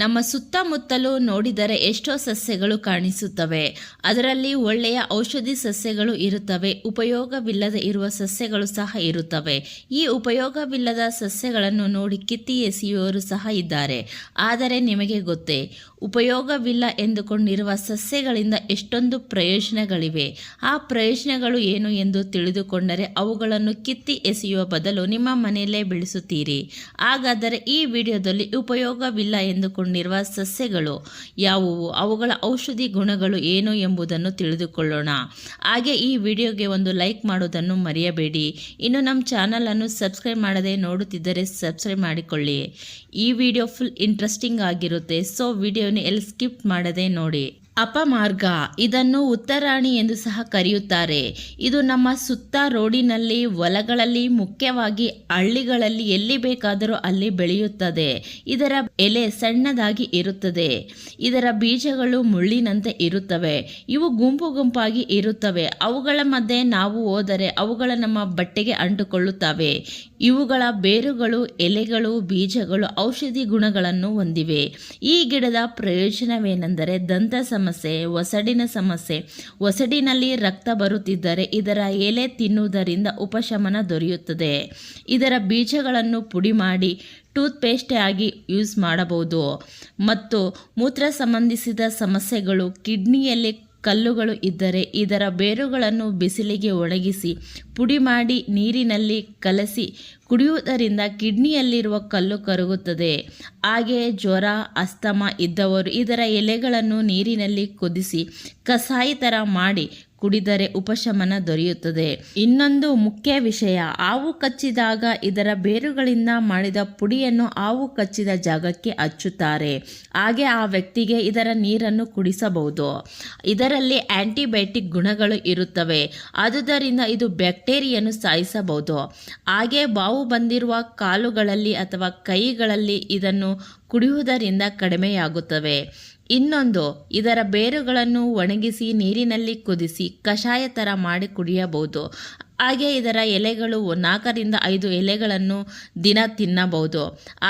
ನಮ್ಮ ಸುತ್ತಮುತ್ತಲೂ ನೋಡಿದರೆ ಎಷ್ಟೋ ಸಸ್ಯಗಳು ಕಾಣಿಸುತ್ತವೆ. ಅದರಲ್ಲಿ ಒಳ್ಳೆಯ ಔಷಧಿ ಸಸ್ಯಗಳು ಇರುತ್ತವೆ, ಉಪಯೋಗವಿಲ್ಲದೆ ಇರುವ ಸಸ್ಯಗಳು ಸಹ ಇರುತ್ತವೆ. ಈ ಉಪಯೋಗವಿಲ್ಲದ ಸಸ್ಯಗಳನ್ನು ನೋಡಿ ಕಿತ್ತಿ ಎಸೆಯುವವರು ಸಹ ಇದ್ದಾರೆ. ಆದರೆ ನಿಮಗೆ ಗೊತ್ತೇ, ಉಪಯೋಗವಿಲ್ಲ ಎಂದುಕೊಂಡಿರುವ ಸಸ್ಯಗಳಿಂದ ಎಷ್ಟೊಂದು ಪ್ರಯೋಜನಗಳಿವೆ. ಆ ಪ್ರಯೋಜನಗಳು ಏನು ಎಂದು ತಿಳಿದುಕೊಂಡರೆ ಅವುಗಳನ್ನು ಕಿತ್ತಿ ಎಸೆಯುವ ಬದಲು ನಿಮ್ಮ ಮನೆಯಲ್ಲೇ ಬೆಳೆಸುತ್ತೀರಿ. ಹಾಗಾದರೆ ಈ ವಿಡಿಯೋದಲ್ಲಿ ಉಪಯೋಗವಿಲ್ಲ ಎಂದುಕೊಂಡಿರುವ ಸಸ್ಯಗಳು ಯಾವುವು, ಅವುಗಳ ಔಷಧಿ ಗುಣಗಳು ಏನು ಎಂಬುದನ್ನು ತಿಳಿದುಕೊಳ್ಳೋಣ. ಹಾಗೆ ಈ ವಿಡಿಯೋಗೆ ಒಂದು ಲೈಕ್ ಮಾಡೋದನ್ನು ಮರೆಯಬೇಡಿ. ಇನ್ನು ನಮ್ಮ ಚಾನಲನ್ನು ಸಬ್ಸ್ಕ್ರೈಬ್ ಮಾಡದೆ ನೋಡುತ್ತಿದ್ದರೆ ಸಬ್ಸ್ಕ್ರೈಬ್ ಮಾಡಿಕೊಳ್ಳಿ. ಈ ವಿಡಿಯೋ ಫುಲ್ ಇಂಟ್ರೆಸ್ಟಿಂಗ್ ಆಗಿರುತ್ತೆ, ಸೊ ವಿಡಿಯೋನ ಎಲ್ಲಿ ಸ್ಕಿಪ್ ಮಾಡದೆ ನೋಡಿ. ಅಪಮಾರ್ಗ, ಇದನ್ನು ಉತ್ತರಾಣಿ ಎಂದು ಸಹ ಕರೆಯುತ್ತಾರೆ. ಇದು ನಮ್ಮ ಸುತ್ತ ರೋಡಿನಲ್ಲಿ, ಹೊಲಗಳಲ್ಲಿ, ಮುಖ್ಯವಾಗಿ ಹಳ್ಳಿಗಳಲ್ಲಿ ಎಲ್ಲಿ ಬೇಕಾದರೂ ಅಲ್ಲಿ ಬೆಳೆಯುತ್ತದೆ. ಇದರ ಎಲೆ ಸಣ್ಣದಾಗಿ ಇರುತ್ತದೆ. ಇದರ ಬೀಜಗಳು ಮುಳ್ಳಿನಂತೆ ಇರುತ್ತವೆ. ಇವು ಗುಂಪು ಗುಂಪಾಗಿ ಇರುತ್ತವೆ. ಅವುಗಳ ಮಧ್ಯೆ ನಾವು ಹೋದರೆ ಅವುಗಳು ನಮ್ಮ ಬಟ್ಟೆಗೆ ಅಂಟುಕೊಳ್ಳುತ್ತವೆ. ಇವುಗಳ ಬೇರುಗಳು, ಎಲೆಗಳು, ಬೀಜಗಳು ಔಷಧಿ ಗುಣಗಳನ್ನು ಹೊಂದಿವೆ. ಈ ಗಿಡದ ಪ್ರಯೋಜನವೇನೆಂದರೆ ದಂತ ಸಮಸ್ಯೆ, ಒಸಡಿನ ಸಮಸ್ಯೆ, ಒಸಡಿನಲ್ಲಿ ರಕ್ತ ಬರುತ್ತಿದ್ದರೆ ಇದರ ಎಲೆ ತಿನ್ನುವುದರಿಂದ ಉಪಶಮನ ದೊರೆಯುತ್ತದೆ. ಇದರ ಬೀಜಗಳನ್ನು ಪುಡಿ ಮಾಡಿ ಟೂತ್ಪೇಸ್ಟ್ ಆಗಿ ಯೂಸ್ ಮಾಡಬಹುದು. ಮತ್ತು ಮೂತ್ರ ಸಂಬಂಧಿಸಿದ ಸಮಸ್ಯೆಗಳು, ಕಿಡ್ನಿಯಲ್ಲಿ ಕಲ್ಲುಗಳು ಇದ್ದರೆ ಇದರ ಬೇರುಗಳನ್ನು ಬಿಸಿಲಿಗೆ ಒಣಗಿಸಿ ಪುಡಿ ಮಾಡಿ ನೀರಿನಲ್ಲಿ ಕಲಸಿ ಕುಡಿಯುವುದರಿಂದ ಕಿಡ್ನಿಯಲ್ಲಿರುವ ಕಲ್ಲು ಕರಗುತ್ತದೆ. ಹಾಗೆಯೇ ಜ್ವರ, ಅಸ್ತಮ ಇದ್ದವರು ಇದರ ಎಲೆಗಳನ್ನು ನೀರಿನಲ್ಲಿ ಕುದಿಸಿ ಕಷಾಯ ಥರ ಮಾಡಿ ಕುಡಿದರೆ ಉಪಶಮನ ದೊರೆಯುತ್ತದೆ. ಇನ್ನೊಂದು ಮುಖ್ಯ ವಿಷಯ, ಹಾವು ಕಚ್ಚಿದಾಗ ಇದರ ಬೇರುಗಳಿಂದ ಮಾಡಿದ ಪುಡಿಯನ್ನು ಹಾವು ಕಚ್ಚಿದ ಜಾಗಕ್ಕೆ ಹಚ್ಚುತ್ತಾರೆ. ಹಾಗೆ ಆ ವ್ಯಕ್ತಿಗೆ ಇದರ ನೀರನ್ನು ಕುಡಿಸಬಹುದು. ಇದರಲ್ಲಿ ಆಂಟಿಬಯೋಟಿಕ್ ಗುಣಗಳು ಇರುತ್ತವೆ. ಆದುದರಿಂದ ಇದು ಬ್ಯಾಕ್ಟೀರಿಯನ್ನು ಸಾಯಿಸಬಹುದು. ಹಾಗೆ ಬಾವು ಬಂದಿರುವ ಕಾಲುಗಳಲ್ಲಿ ಅಥವಾ ಕೈಗಳಲ್ಲಿ ಇದನ್ನು ಕುಡಿಯುವುದರಿಂದ ಕಡಿಮೆಯಾಗುತ್ತವೆ. ಇನ್ನೊಂದು, ಇದರ ಬೇರುಗಳನ್ನು ಒಣಗಿಸಿ ನೀರಿನಲ್ಲಿ ಕುದಿಸಿ ಕಷಾಯ ಥರ ಮಾಡಿ ಕುಡಿಯಬಹುದು. ಹಾಗೆ ಇದರ ಎಲೆಗಳು 4ರಿಂದ 5 ಎಲೆಗಳನ್ನು ದಿನ ತಿನ್ನಬಹುದು.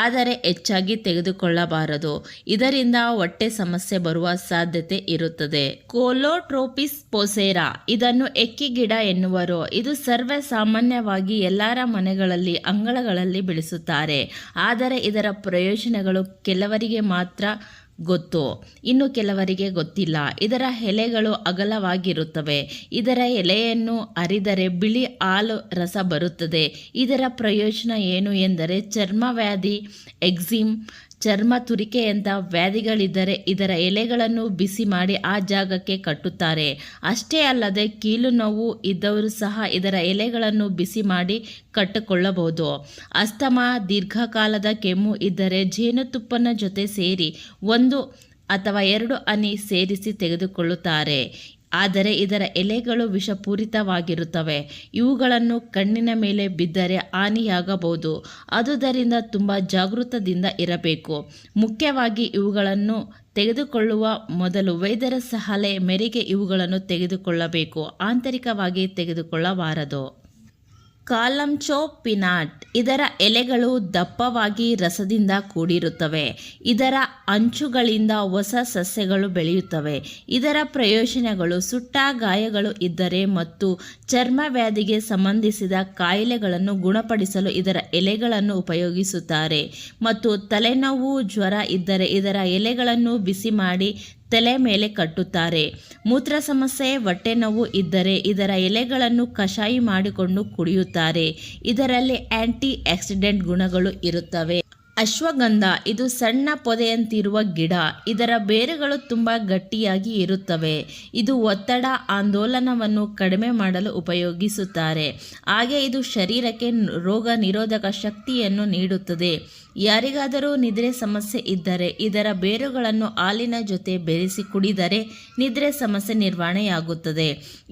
ಆದರೆ ಹೆಚ್ಚಾಗಿ ತೆಗೆದುಕೊಳ್ಳಬಾರದು. ಇದರಿಂದ ಹೊಟ್ಟೆ ಸಮಸ್ಯೆ ಬರುವ ಸಾಧ್ಯತೆ ಇರುತ್ತದೆ. ಕೋಲೋಟ್ರೋಪಿಸ್ ಪೊಸೆರಾ, ಇದನ್ನು ಎಕ್ಕಿ ಗಿಡ ಎನ್ನುವರು. ಇದು ಸರ್ವೇ ಸಾಮಾನ್ಯವಾಗಿ ಎಲ್ಲರ ಮನೆಗಳಲ್ಲಿ, ಅಂಗಳಗಳಲ್ಲಿ ಬೆಳೆಸುತ್ತಾರೆ. ಆದರೆ ಇದರ ಪ್ರಯೋಜನಗಳು ಕೆಲವರಿಗೆ ಮಾತ್ರ ಗೊತ್ತು, ಇನ್ನು ಕೆಲವರಿಗೆ ಗೊತ್ತಿಲ್ಲ. ಇದರ ಎಲೆಗಳು ಅಗಲವಾಗಿರುತ್ತವೆ. ಇದರ ಎಲೆಯನ್ನು ಅರಿದರೆ ಬಿಳಿ ಹಾಲು ರಸ ಬರುತ್ತದೆ. ಇದರ ಪ್ರಯೋಜನ ಏನು ಎಂದರೆ ಚರ್ಮವ್ಯಾಧಿ, ಎಕ್ಸಿಮ್, ಚರ್ಮ ತುರಿಕೆಯಂಥ ವ್ಯಾಧಿಗಳಿದ್ದರೆ ಇದರ ಎಲೆಗಳನ್ನು ಬಿಸಿ ಮಾಡಿ ಆ ಜಾಗಕ್ಕೆ ಕಟ್ಟುತ್ತಾರೆ. ಅಷ್ಟೇ ಅಲ್ಲದೆ ಕೀಲು ನೋವು ಇದ್ದವರು ಸಹ ಇದರ ಎಲೆಗಳನ್ನು ಬಿಸಿ ಮಾಡಿ ಕಟ್ಟಿಕೊಳ್ಳಬಹುದು. ಅಸ್ತಮ, ದೀರ್ಘಕಾಲದ ಕೆಮ್ಮು ಇದ್ದರೆ ಜೇನುತುಪ್ಪನ ಜೊತೆ ಸೇರಿ 1 ಅಥವಾ 2 ಹನಿ ಸೇರಿಸಿ ತೆಗೆದುಕೊಳ್ಳುತ್ತಾರೆ. ಆದರೆ ಇದರ ಎಲೆಗಳು ವಿಷಪೂರಿತವಾಗಿರುತ್ತವೆ. ಇವುಗಳನ್ನು ಕಣ್ಣಿನ ಮೇಲೆ ಬಿದ್ದರೆ ಹಾನಿಯಾಗಬಹುದು. ಆದುದರಿಂದ ತುಂಬ ಜಾಗೃತದಿಂದ ಇರಬೇಕು. ಮುಖ್ಯವಾಗಿ ಇವುಗಳನ್ನು ತೆಗೆದುಕೊಳ್ಳುವ ಮೊದಲು ವೈದ್ಯರ ಸಲಹೆ ಮೇರೆಗೆ ಇವುಗಳನ್ನು ತೆಗೆದುಕೊಳ್ಳಬೇಕು. ಆಂತರಿಕವಾಗಿ ತೆಗೆದುಕೊಳ್ಳಬಾರದು. ಕಾಲಂಚೋ ಪಿನಾಟ್, ಇದರ ಎಲೆಗಳು ದಪ್ಪವಾಗಿ ರಸದಿಂದ ಕೂಡಿರುತ್ತವೆ. ಇದರ ಅಂಚುಗಳಿಂದ ಹೊಸ ಸಸ್ಯಗಳು ಬೆಳೆಯುತ್ತವೆ. ಇದರ ಪ್ರಯೋಜನಗಳು, ಸುಟ್ಟ ಗಾಯಗಳು ಇದ್ದರೆ ಮತ್ತು ಚರ್ಮವ್ಯಾಧಿಗೆ ಸಂಬಂಧಿಸಿದ ಕಾಯಿಲೆಗಳನ್ನು ಗುಣಪಡಿಸಲು ಇದರ ಎಲೆಗಳನ್ನು ಉಪಯೋಗಿಸುತ್ತಾರೆ. ಮತ್ತು ತಲೆನೋವು, ಜ್ವರ ಇದ್ದರೆ ಇದರ ಎಲೆಗಳನ್ನು ಬಿಸಿ ಮಾಡಿ ತಲೆ ಮೇಲೆ ಕಟ್ಟುತ್ತಾರೆ. ಮೂತ್ರ ಸಮಸ್ಯೆ, ಹೊಟ್ಟೆ ನೋವು ಇದ್ದರೆ ಇದರ ಎಲೆಗಳನ್ನು ಕಷಾಯ ಮಾಡಿಕೊಂಡು ಕುಡಿಯುತ್ತಾರೆ. ಇದರಲ್ಲಿ ಆಂಟಿ ಆಕ್ಸಿಡೆಂಟ್ ಗುಣಗಳು ಇರುತ್ತವೆ. ಅಶ್ವಗಂಧ, ಇದು ಸಣ್ಣ ಪೊದೆಯಂತಿರುವ ಗಿಡ. ಇದರ ಬೇರುಗಳು ತುಂಬ ಗಟ್ಟಿಯಾಗಿ ಇರುತ್ತವೆ. ಇದು ಒತ್ತಡ, ಆಂದೋಲನವನ್ನು ಕಡಿಮೆ ಮಾಡಲು ಉಪಯೋಗಿಸುತ್ತಾರೆ. ಹಾಗೆ ಇದು ಶರೀರಕ್ಕೆ ರೋಗ ನಿರೋಧಕ ಶಕ್ತಿಯನ್ನು ನೀಡುತ್ತದೆ. ಯಾರಿಗಾದರೂ ನಿದ್ರೆ ಸಮಸ್ಯೆ ಇದ್ದರೆ ಇದರ ಬೇರುಗಳನ್ನು ಹಾಲಿನ ಜೊತೆ ಬೆರೆಸಿ ಕುಡಿದರೆ ನಿದ್ರೆ ಸಮಸ್ಯೆ ನಿರ್ವಹಣೆಯಾಗುತ್ತದೆ.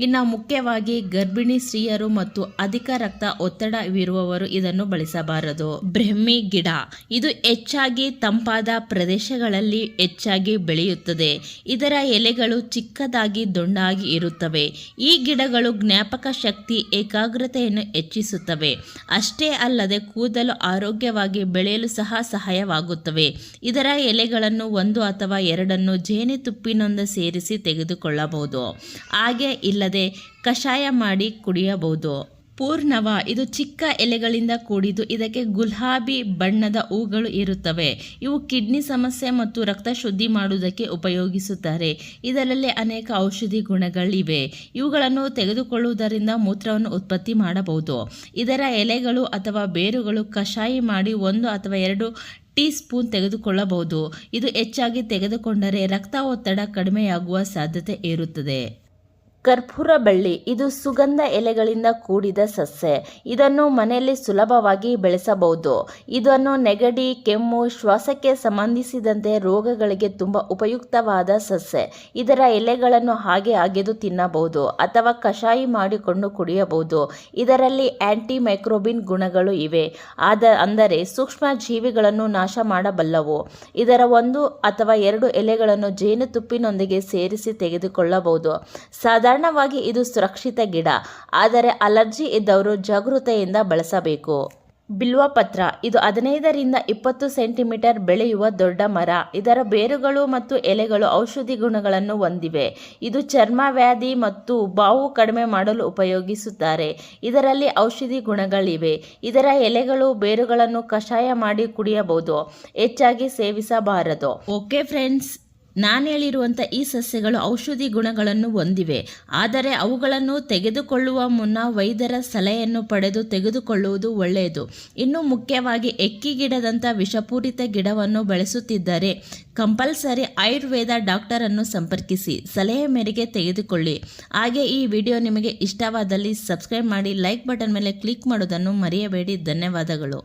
ಇನ್ನು ಮುಖ್ಯವಾಗಿ ಗರ್ಭಿಣಿ ಸ್ತ್ರೀಯರು ಮತ್ತು ಅಧಿಕ ರಕ್ತ ಒತ್ತಡವಿರುವವರು ಇದನ್ನು ಬಳಸಬಾರದು. ಬ್ರಹ್ಮಿ ಗಿಡ, ಇದು ಹೆಚ್ಚಾಗಿ ತಂಪಾದ ಪ್ರದೇಶಗಳಲ್ಲಿ ಹೆಚ್ಚಾಗಿ ಬೆಳೆಯುತ್ತದೆ. ಇದರ ಎಲೆಗಳು ಚಿಕ್ಕದಾಗಿ ದುಂಡಾಗಿ ಇರುತ್ತವೆ. ಈ ಗಿಡಗಳು ಜ್ಞಾಪಕ ಶಕ್ತಿ, ಏಕಾಗ್ರತೆಯನ್ನು ಹೆಚ್ಚಿಸುತ್ತವೆ. ಅಷ್ಟೇ ಅಲ್ಲದೆ ಕೂದಲು ಆರೋಗ್ಯವಾಗಿ ಬೆಳೆಯಲು ಸಹ ಸಹಾಯವಾಗುತ್ತವೆ. ಇದರ ಎಲೆಗಳನ್ನು 1 ಅಥವಾ 2 ಜೇನುತುಪ್ಪಿನೊಂದಿಗೆ ಸೇರಿಸಿ ತೆಗೆದುಕೊಳ್ಳಬಹುದು. ಹಾಗೆ ಇಲ್ಲದೆ ಕಷಾಯ ಮಾಡಿ ಕುಡಿಯಬಹುದು. ಪೂರ್ಣವ ಇದು ಚಿಕ್ಕ ಎಲೆಗಳಿಂದ ಕೂಡಿದ್ದು ಇದಕ್ಕೆ ಗುಲಾಬಿ ಬಣ್ಣದ ಹೂಗಳು ಇರುತ್ತವೆ. ಇವು ಕಿಡ್ನಿ ಸಮಸ್ಯೆ ಮತ್ತು ರಕ್ತ ಶುದ್ಧಿ ಮಾಡುವುದಕ್ಕೆ ಉಪಯೋಗಿಸುತ್ತಾರೆ. ಇದರಲ್ಲಿ ಅನೇಕ ಔಷಧಿ ಗುಣಗಳಿವೆ. ಇವುಗಳನ್ನು ತೆಗೆದುಕೊಳ್ಳುವುದರಿಂದ ಮೂತ್ರವನ್ನು ಉತ್ಪತ್ತಿ ಮಾಡಬಹುದು. ಇದರ ಎಲೆಗಳು ಅಥವಾ ಬೇರುಗಳು ಕಷಾಯ ಮಾಡಿ 1 ಅಥವಾ 2 ಟೀ ಸ್ಪೂನ್ ತೆಗೆದುಕೊಳ್ಳಬಹುದು. ಇದು ಹೆಚ್ಚಾಗಿ ತೆಗೆದುಕೊಂಡರೆ ರಕ್ತ ಒತ್ತಡ ಕಡಿಮೆಯಾಗುವ ಸಾಧ್ಯತೆ ಇರುತ್ತದೆ. ಕರ್ಪೂರ ಬಳ್ಳಿ ಇದು ಸುಗಂಧ ಎಲೆಗಳಿಂದ ಕೂಡಿದ ಸಸ್ಯ. ಇದನ್ನು ಮನೆಯಲ್ಲಿ ಸುಲಭವಾಗಿ ಬೆಳೆಸಬಹುದು. ಇದನ್ನು ನೆಗಡಿ, ಕೆಮ್ಮು, ಶ್ವಾಸಕ್ಕೆ ಸಂಬಂಧಿಸಿದಂತೆ ರೋಗಗಳಿಗೆ ತುಂಬ ಉಪಯುಕ್ತವಾದ ಸಸ್ಯ. ಇದರ ಎಲೆಗಳನ್ನು ಹಾಗೆ ಅಗೆದು ತಿನ್ನಬಹುದು ಅಥವಾ ಕಷಾಯ ಮಾಡಿಕೊಂಡು ಕುಡಿಯಬಹುದು. ಇದರಲ್ಲಿ ಆಂಟಿ ಮೈಕ್ರೋಬಿನ್ ಗುಣಗಳು ಇವೆ. ಅಂದರೆ ಸೂಕ್ಷ್ಮ ಜೀವಿಗಳನ್ನು ನಾಶ ಮಾಡಬಲ್ಲವು. ಇದರ 1 ಅಥವಾ 2 ಎಲೆಗಳನ್ನು ಜೇನುತುಪ್ಪಿನೊಂದಿಗೆ ಸೇರಿಸಿ ತೆಗೆದುಕೊಳ್ಳಬಹುದು. ಸಾಧಾರಣವಾಗಿ ಇದು ಸುರಕ್ಷಿತ ಗಿಡ, ಆದರೆ ಅಲರ್ಜಿ ಇದ್ದವರು ಜಾಗೃತೆಯಿಂದ ಬಳಸಬೇಕು. ಬಿಲ್ವಪತ್ರ ಇದು 15 ರಿಂದ 20 ಸೆಂಟಿಮೀಟರ್ ಬೆಳೆಯುವ ದೊಡ್ಡ ಮರ. ಇದರ ಬೇರುಗಳು ಮತ್ತು ಎಲೆಗಳು ಔಷಧಿ ಗುಣಗಳನ್ನು ಹೊಂದಿವೆ. ಇದು ಚರ್ಮ ವ್ಯಾಧಿ ಮತ್ತು ಬಾವು ಕಡಿಮೆ ಮಾಡಲು ಉಪಯೋಗಿಸುತ್ತಾರೆ. ಇದರಲ್ಲಿ ಔಷಧಿ ಗುಣಗಳಿವೆ. ಇದರ ಎಲೆಗಳು, ಬೇರುಗಳನ್ನು ಕಷಾಯ ಮಾಡಿ ಕುಡಿಯಬಹುದು. ಹೆಚ್ಚಾಗಿ ಸೇವಿಸಬಾರದು. ಓಕೆ ಫ್ರೆಂಡ್ಸ್, ನಾನು ಹೇಳಿರುವಂಥ ಈ ಸಸ್ಯಗಳು ಔಷಧಿ ಗುಣಗಳನ್ನು ಹೊಂದಿವೆ. ಆದರೆ ಅವುಗಳನ್ನು ತೆಗೆದುಕೊಳ್ಳುವ ಮುನ್ನ ವೈದ್ಯರ ಸಲಹೆಯನ್ನು ಪಡೆದು ತೆಗೆದುಕೊಳ್ಳುವುದು ಒಳ್ಳೆಯದು. ಇನ್ನು ಮುಖ್ಯವಾಗಿ ಎಕ್ಕಿ ಗಿಡದಂಥ ವಿಷಪೂರಿತ ಗಿಡವನ್ನು ಬೆಳೆಸುತ್ತಿದ್ದರೆ ಕಂಪಲ್ಸರಿ ಆಯುರ್ವೇದ ಡಾಕ್ಟರನ್ನು ಸಂಪರ್ಕಿಸಿ ಸಲಹೆ ಮೇರೆಗೆ ತೆಗೆದುಕೊಳ್ಳಿ. ಹಾಗೆ ಈ ವಿಡಿಯೋ ನಿಮಗೆ ಇಷ್ಟವಾದಲ್ಲಿ ಸಬ್ಸ್ಕ್ರೈಬ್ ಮಾಡಿ, ಲೈಕ್ ಬಟನ್ ಮೇಲೆ ಕ್ಲಿಕ್ ಮಾಡೋದನ್ನು ಮರೆಯಬೇಡಿ. ಧನ್ಯವಾದಗಳು.